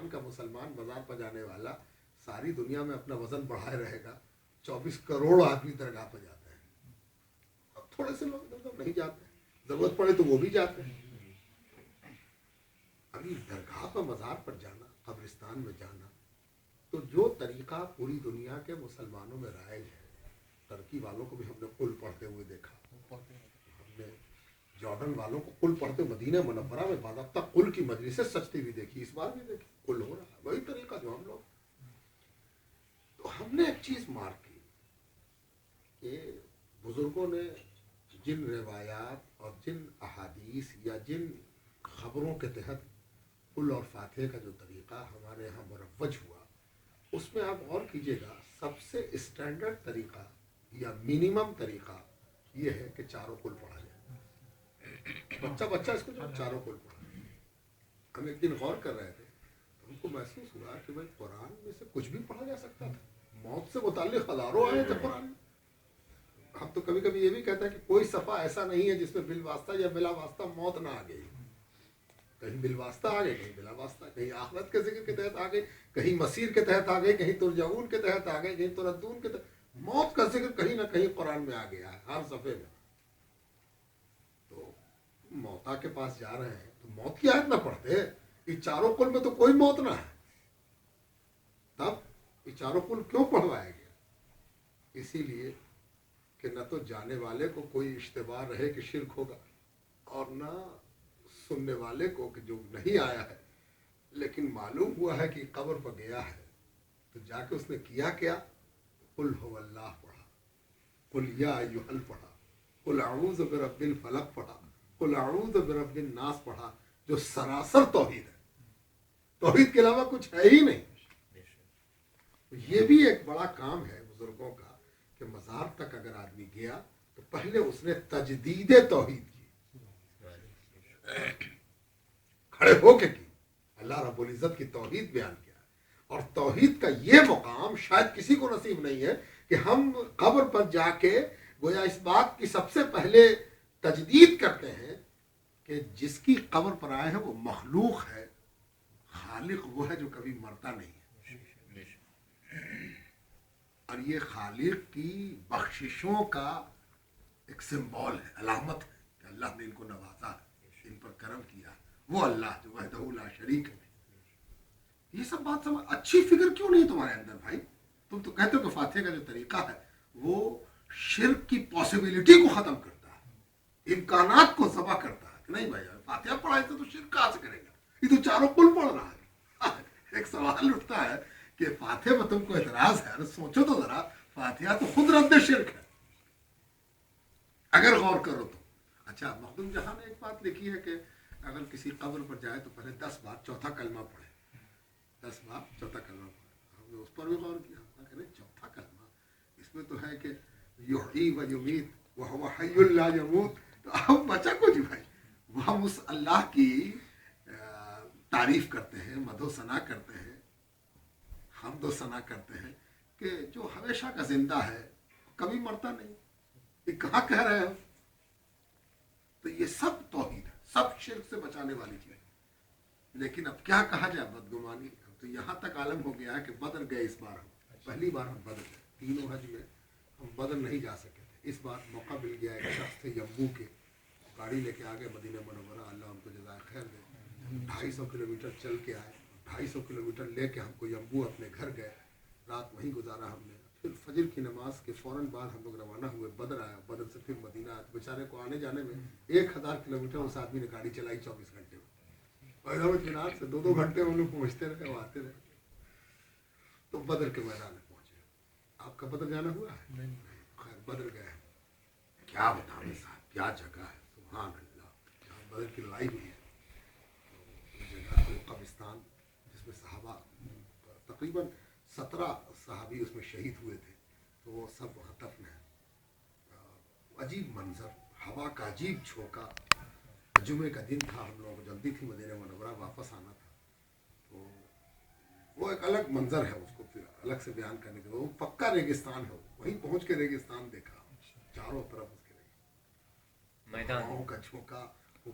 پاکستان کا مسلمان بازار پر جانے والا ساری دنیا میں اپنا وزن بڑھائے رہے گا. 24 کروڑ آدمی درگاہ پر جاتے ہیں. اب تھوڑے سے لوگ نہیں جاتے, ضرورت پڑے تو وہ بھی جاتے ہیں. ابھی درگاہ پر مزار پر جانا, قبرستان میں جانا, تو جو طریقہ پوری دنیا کے مسلمانوں میں رائج ہے, ترکی والوں کو بھی ہم نے قل پڑھتے ہوئے دیکھا, ہم نے جارڈن والوں کو قل پڑھتے مدینہ منورہ میں باضابطہ قل کی مجلسیں سجتی ہوئی دیکھی, اس بار بھی دیکھی قل ہو رہا ہے, وہی طریقہ جو ہم لوگ. تو ہم نے ایک چیز مارک کی کہ بزرگوں نے جن روایات اور جن احادیث یا جن خبروں کے تحت قل اور فاتحہ کا جو طریقہ ہمارے یہاں مروج ہوا, اس میں آپ غور کیجئے گا, سب سے اسٹینڈرڈ طریقہ یا منیمم طریقہ یہ ہے کہ چاروں قل پڑھا جائے. بچہ اس کو جو چاروں قل پڑھا. ہم ایک دن غور کر رہے تھے, ہم کو محسوس ہوا کہ بھائی قرآن میں سے کچھ بھی پڑھا جا سکتا تھا. موت سے متعلق ہزاروں آئے تھے قرآن میں. ہم تو کبھی کبھی یہ بھی کہتے ہیں کہ کوئی صفحہ ایسا نہیں ہے جس میں بالواسطہ یا بلا واسطہ موت نہ آ گئی. کہیں بالواسطہ آ گئے, کہیں بلا واسطہ, کہیں آخرت کے ذکر کے تحت آ گئی, کہیں مسیر کے تحت آ گئے, کہیں ترجعون کے تحت آ گئے, کہیں تردون کے تحت. موت کا ذکر کہیں نہ کہیں قرآن میں آ گیا ہے, ہر صفحے میں. تو موتا کے پاس جا رہے ہیں تو موت کی آیت نہ پڑھتے, یہ چاروں قل میں تو کوئی موت نہ ہے, تب یہ چاروں قل کیوں پڑھوایا گیا؟ اسی لیے کہ نہ تو جانے والے کو کوئی اشتباہ رہے کہ شرک ہوگا, اور نہ سننے والے کو کہ جو نہیں آیا ہے لیکن معلوم ہوا ہے کہ قبر پر گیا ہے, تو جا کے اس نے کیا کیا, قل هو اللہ پڑھا, قل یا ایھا پڑھا, قل اعوذ برب الفلق پڑھا, قل اعوذ برب الناس پڑھا, جو سراسر توحید ہے. توحید کے علاوہ کچھ ہے ہی نہیں. یہ بھی ایک بڑا کام ہے بزرگوں کا کہ مزار تک اگر آدمی گیا تو پہلے اس نے تجدید توحید کی, کھڑے ہو کے کی, اللہ رب العزت کی توحید بیان کیا. اور توحید کا یہ مقام شاید کسی کو نصیب نہیں ہے کہ ہم قبر پر جا کے گویا اس بات کی سب سے پہلے تجدید کرتے ہیں کہ جس کی قبر پر آئے ہیں وہ مخلوق ہے, خالق وہ ہے جو کبھی مرتا نہیں ہے. اور یہ خالق کی بخششوں کا ایک سمبول ہے, علامت ہے کہ اللہ نے ان کو نوازا ہے, ان پر کرم کیا. وہ اللہ جو وحدہ لا شریک ہے. یہ سب بات سمجھ, اچھی فکر کیوں نہیں تمہارے اندر بھائی؟ تم تو کہتے ہو کہ فاتحہ کا جو طریقہ ہے وہ شرک کی پاسبلٹی کو ختم کرتا ہے, امکانات کو ذبح کرتا ہے. کہ نہیں بھائی فاتحہ پڑھائے تو شرک کہاں سے کرے گا, یہ تو چاروں قل پڑھ رہا ہے. ایک سوال اٹھتا ہے کہ فاتحہ میں تم کو اعتراض ہے, سوچو تو ذرا, فاتحہ تو خود رد شرک ہے اگر غور کرو تو. اچھا, مخدوم جہاں نے ایک بات لکھی ہے کہ اگر کسی قبر پر جائے تو پہلے 10 بار چوتھا کلمہ پڑھے, 10 بار چوتھا کلمہ پڑھے. ہم نے اس پر بھی غور کیا, ہم نے چوتھا کلمہ اس میں تو ہے کہ یحیی و یمیت وہو حی لا یموت. تو اب بچا کچھ بھائی, وہ ہم اس اللہ کی تعریف کرتے ہیں, مدح و ثنا کرتے ہیں, حمد و ثنا کرتے ہیں کہ جو ہمیشہ کا زندہ ہے, کبھی مرتا نہیں. یہ کہاں کہہ رہے ہیں؟ تو یہ سب توحید ہے, سب شرک سے بچانے والی چیز. لیکن اب کیا کہا جائے, بدگمانی. تو یہاں تک عالم ہو گیا ہے کہ بدر گئے اس بار, ہم پہلی بار ہم بدر گئے, تینوں حج میں ہم بدر نہیں جا سکے تھے. اس بار موقع مل گیا, ایک شخص تھے یمبو کے, گاڑی لے کے آگے مدینہ منورہ, اللہ ان کو جزائے خیر دے. 250 کلومیٹر چل کے آئے, 250 کلومیٹر لے کے ہم کو یمبو اپنے گھر گئے, رات وہیں گزارا ہم نے. پھر فجر کی نماز کے فوراً بعد ہم لوگ روانہ ہوئے, بدر آیا, بدر سے پھر مدینہ آیا. بیچارے کو آنے جانے میں 1000 کلومیٹر اس آدمی نے گاڑی چلائی 24 گھنٹے میں. اور اطمینان سے 2 گھنٹے ہم لوگ پہنچتے رہے اور آتے رہے. تو بدر کے میدان میں پہنچے. آپ کا بدر جانا ہوا ہے؟ خیر, بدر گئے. کیا بتاؤں صاحب, کیا جگہ ہے, سبحان اللہ. جہاں بدر کی لڑائی ہوئی ہے جگہ قبرستان, جس میں صحابہ تقریباً 17 صحابی اس میں شہید ہوئے تھے, تو وہ سب وہاں دفن ہیں. عجیب منظر, ہوا کا عجیب جھونکا. جمعے کا دن تھا, ہم لوگ جلدی تھی مدینہ منورہ واپس آنا تھا. تو وہ ایک الگ منظر ہے, اس کو پھر الگ سے بیان کرنے کے. وہ پکا ریگستان ہے, وہیں پہنچ کے ریگستان دیکھا, چاروں طرف اس کے میدان کا جھونکا, وہ